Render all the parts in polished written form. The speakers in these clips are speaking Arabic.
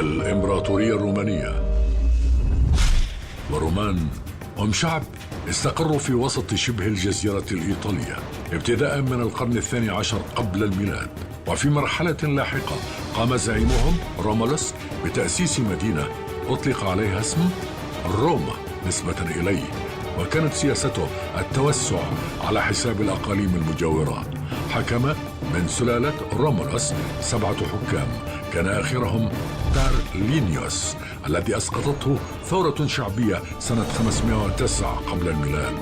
الإمبراطورية الرومانية. والرومان هم شعب استقروا في وسط شبه الجزيرة الإيطالية ابتداء من القرن الثاني عشر قبل الميلاد، وفي مرحلة لاحقة قام زعيمهم رومولوس بتأسيس مدينة أطلق عليها اسم روما نسبة إليه، وكانت سياسته التوسع على حساب الأقاليم المجاورة. حكم من سلالة رومولوس 7 حكام، كان آخرهم تارلينيوس الذي أسقطته ثورة شعبية سنة 509 قبل الميلاد.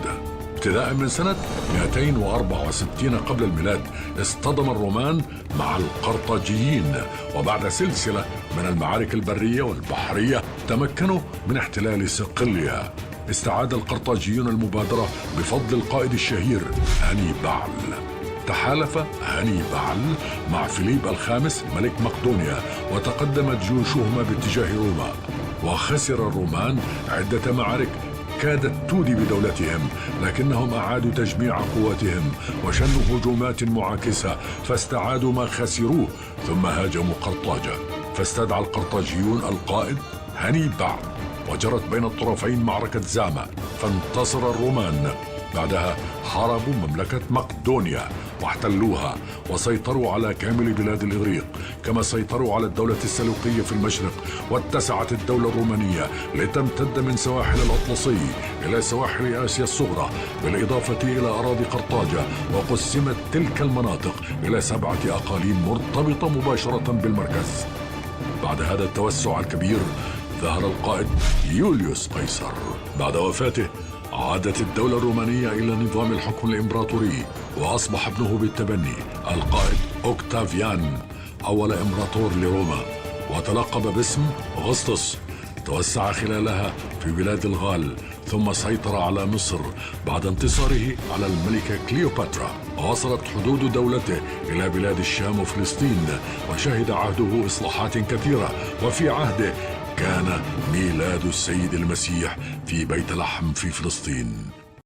ابتداء من سنة 264 قبل الميلاد اصطدم الرومان مع القرطاجيين، وبعد سلسلة من المعارك البرية والبحرية تمكنوا من احتلال صقلية. استعاد القرطاجيون المبادرة بفضل القائد الشهير هانيبال. تحالف هانيبال مع فيليب الخامس ملك مقدونيا، وتقدمت جيوشهما باتجاه روما، وخسر الرومان عدة معارك كادت تودي بدولتهم، لكنهم أعادوا تجميع قواتهم وشنوا هجومات معاكسة فاستعادوا ما خسروه، ثم هاجموا قرطاجة فاستدعى القرطاجيون القائد هانيبال، وجرت بين الطرفين معركة زاما فانتصر الرومان. بعدها حاربوا مملكة مقدونيا واحتلوها وسيطروا على كامل بلاد الإغريق، كما سيطروا على الدولة السلوقية في المشرق، واتسعت الدولة الرومانية لتمتد من سواحل الأطلسي إلى سواحل آسيا الصغرى، بالإضافة إلى أراضي قرطاجة، وقسمت تلك المناطق إلى 7 أقاليم مرتبطة مباشرة بالمركز. بعد هذا التوسع الكبير ظهر القائد يوليوس قيصر. بعد وفاته عادت الدولة الرومانية إلى نظام الحكم الإمبراطوري، وأصبح ابنه بالتبني القائد أوكتافيان أول إمبراطور لروما، وتلقب باسم أغسطس. توسع خلالها في بلاد الغال، ثم سيطر على مصر بعد انتصاره على الملكة كليوباترا، ووصلت حدود دولته إلى بلاد الشام وفلسطين، وشهد عهده إصلاحات كثيرة، وفي عهده كان ميلاد السيد المسيح في بيت لحم في فلسطين.